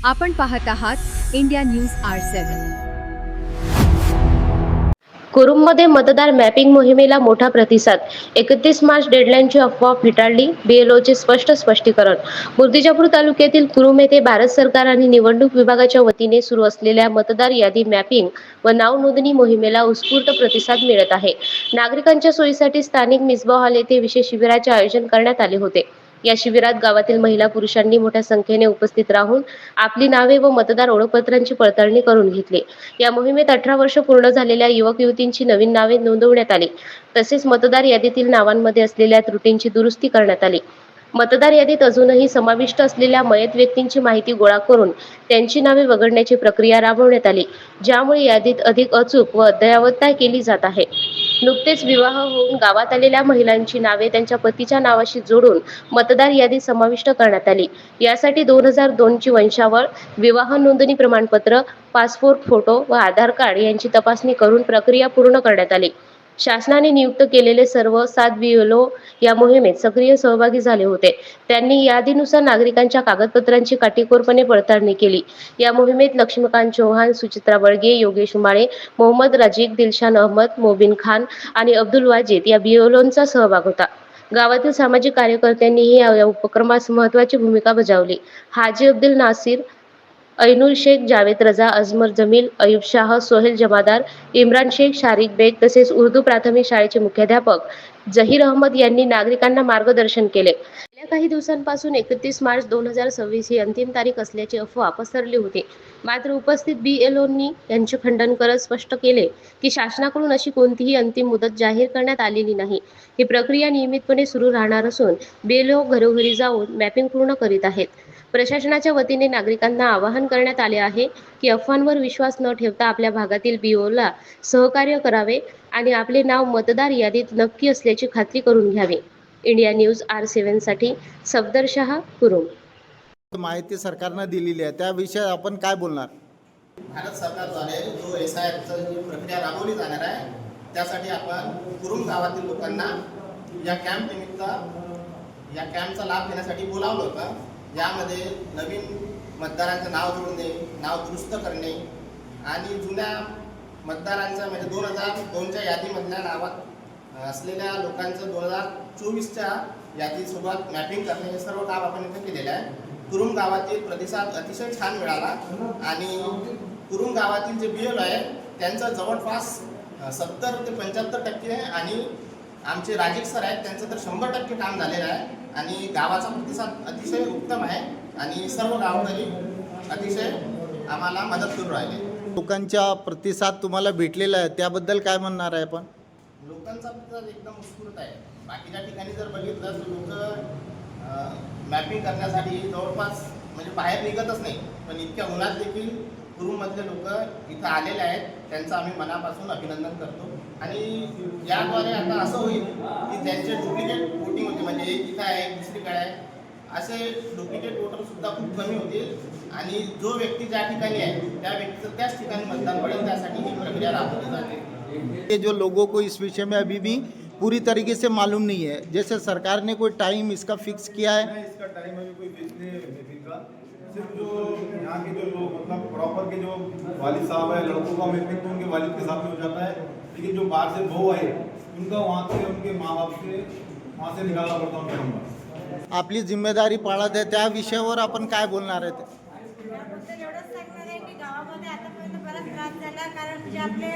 आपण पाहत आहात इंडिया न्यूज R7। कुरुममध्ये मतदार मॅपिंग मोहिमेला मोठा प्रतिसाद। 31 मार्च डेडलाईनची अफवा फेटाळली, बीएलओचे स्पष्टीकरण। मूर्तिजापूर तालुक्यातील कुरुम येथे भारत सरकार आणि निवडणूक विभागाच्या वतीने सुरू असलेल्या मतदार यादी मॅपिंग व नाव नोंदणी मोहिमेला उत्स्फूर्त प्रतिसाद मिळत आहे। नागरिकांच्या सोयीसाठी स्थानिक मिसबा हॉल येथे विशेष शिबिराचे आयोजन करण्यात आले होते। या शिबिरात गावातील महिला पुरुषांनी मोठ्या संख्येने उपस्थित राहून आपली नावे व मतदार ओळखपत्रांची पडताळणी करून घेतली। या मोहिमेत 18 वर्ष पूर्ण झालेल्या युवक युवतींची नवीन नावे नोंदवण्यात आली। तसेच मतदार यादीतील नावांमध्ये असलेल्या त्रुटींची दुरुस्ती करण्यात आली। मतदार यादीत अजूनही समाविष्ट असलेल्या मयत व्यक्तींची माहिती गोळा करून त्यांची नावे वगळण्याची प्रक्रिया राबवण्यात आली, ज्यामुळे यादीत अधिक अचूक व अद्ययावतता केली जात आहे। नुकतेच विवाह होऊन गावात आलेल्या महिलांची नावे त्यांच्या पतीच्या नावाशी जोडून मतदार यादीत समाविष्ट करण्यात आली। यासाठी 2002 ची वंशावळ, विवाह नोंदणी प्रमाणपत्र, पासपोर्ट फोटो व आधार कार्ड यांची तपासणी करून प्रक्रिया पूर्ण करण्यात आली। शासनाने नियुक्त केलेले सर्व 7 बीएलओ या मोहिमेत सक्रिय सहभागी झाले होते। त्यांनी यादीनुसार नागरिकांच्या कागदपत्रांची काटेकोरपणे पडताळणी केली। या मोहिमेत लक्ष्मीकांत चौहान, सुचित्रा बळगे, योगेश माळे, मोहम्मद राजीक, दिलशान अहमद, मोबिन खान आणि अब्दुल वाजिद या बीएलओंचा सहभाग होता। गावातील सामाजिक कार्यकर्त्यांनीही या उपक्रमात महत्त्वाची भूमिका बजावली। हाजी अब्दुल नासिर, ऐनुल शेख, जावेद रजा, अजमर जमील, अयूब शाह, सोहेल जमादार, इम्रान शेख, शारिक बेग तसेच उर्दू प्राथमिक शाळेचे मुख्याध्यापक जहीर अहमद यांनी नागरिकांना मार्गदर्शन केले। गेल्या काही दिवसांपासून 31 मार्च 2026 ही अंतिम तारीख असल्याची अफवा पसरली होती। मात्र उपस्थित बीएलओंनी यांचे खंडन करत स्पष्ट केले की शासनाकडून अशी कोणतीही अंतिम मुदत जाहीर करण्यात आलेली नाही। ही प्रक्रिया नियमितपणे सुरू राहणार असून बीएलओ घरोघरी जाऊन मॅपिंग पूर्ण करीत आहेत। प्रशासनाच्या वतीने नागरिकांना आवाहन करण्यात आले आहे की अफवांवर विश्वास न ठेवता आपल्या भागातील बीएलओला सहकार्य करावे आणि आपले नाव मतदार यादीत नक्की असल्याची खात्री करून घ्यावी। इंडिया न्यूज R7 साठी सफदर शाह, कुरुम। माहिती सरकारने दिलेली आहे, त्याविषयी आपण काय बोलणार? भारत सरकारद्वारे जो SIRची जी प्रक्रिया राबवली जाणार आहे, त्यासाठी आपण कुरुम गावातील लोकांना या कॅम्प निमित्त या कॅम्पचा लाभ घेण्यासाठी बोलावलं होतं। यामध्ये नवीन मतदारांचं नाव जोडणे, नाव दुरुस्त करणे आणि जुन्या मतदारांच्या म्हणजे 2002च्या यादीमधल्या नावात असलेल्या लोकांचं 2024च्या यादीसोबत मॅपिंग करणे हे सर्व काम आपण इथे केलेलं आहे। कुरुम गावातील प्रतिसाद अतिशय छान मिळाला आणि कुरुम गावातील जे बीएलओ आहे त्यांचं जवळपास 70 ते 75% आणि आमचे राजीक सर आहेत त्यांचं तर 100% काम झालेलं आहे आणि गावाचा प्रतिसाद अतिशय उत्तम आहे आणि सर्व गावकरी अतिशय आम्हाला मदत करू राहिले। लोकांचा प्रतिसाद तुम्हाला भेटलेला आहे, त्याबद्दल काय म्हणणार आहे आपण? लोकांचा प्रतिसाद एकदम उत्स्फूर्त आहे। बाकीच्या ठिकाणी जर बघितलं तर लोक मॅपिंग करण्यासाठी जवळपास म्हणजे बाहेर निघतच नाही, पण इतक्या उन्हात देखील कुरुममधले लोक इथं आलेले आहेत, त्यांचं आम्ही मनापासून अभिनंदन करतो। आणि याद्वारे आता असं होईल की त्यांचे डुप्लिकेट वोटिंग होते, म्हणजे एक इथं आहे दुसरीकडे आहे, असे डुप्लिकेट वोटरसुद्धा खूप कमी होतील आणि जो व्यक्ती ज्या ठिकाणी आहे त्या व्यक्तीचं त्याच ठिकाणी मतदान पडेल, त्यासाठी ही प्रक्रिया राबवली जाते। ये जो लोगों को इस विषय में अभी भी पूरी तरीके से मालूम नहीं है, जैसे सरकार ने कोई टाइम इसका फिक्स किया है? इसका टाइम अभी कोई फिक्स नहीं है का, सिर्फ जो यहाँ के जो लोग मतलब प्रॉपर के जो वालिद साहब है, लड़कों का मैपिंग तो उनके वालिद के साथ में हो जाता है, लेकिन जो बाहर से बहू आए उनका वहाँ से उनके माँ बाप से वहाँ से निकालना पड़ता उनका नंबर। आपली जिम्मेदारी पाळत आहे, त्या विषयावर आपण काय बोलणार आहे? त्याबद्दल एवढंच सांगणार आहे की गावामध्ये आतापर्यंत बराच त्रास झाला, कारण जे आपले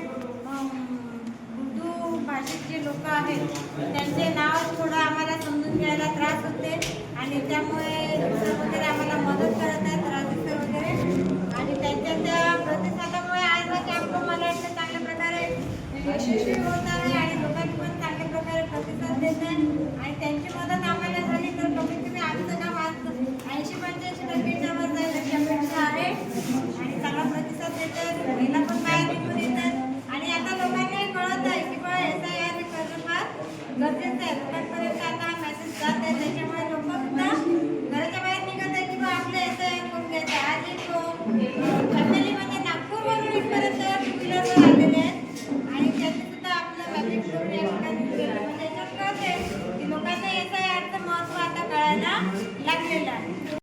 उर्दू भाषिक जे लोक आहेत त्यांचे नाव थोडं आम्हाला समजून घ्यायला त्रास होते आणि त्यामुळे वगैरे आम्हाला मदत